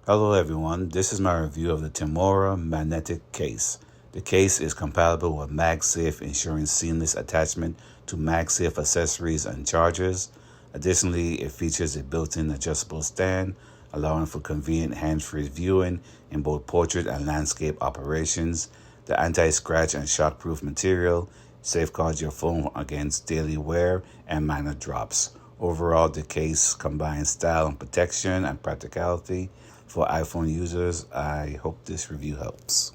Hello everyone, this is my review of the TIMORA Magnetic Case. The case is compatible with Magsafe, ensuring seamless attachment to Magsafe accessories and chargers. Additionally, it features a built-in adjustable stand, allowing for convenient hands-free viewing in both portrait and landscape operations. The anti-scratch and shockproof material safeguards your phone against daily wear and magnet drops. Overall, the case combines style and protection and practicality for iPhone users. I hope this review helps.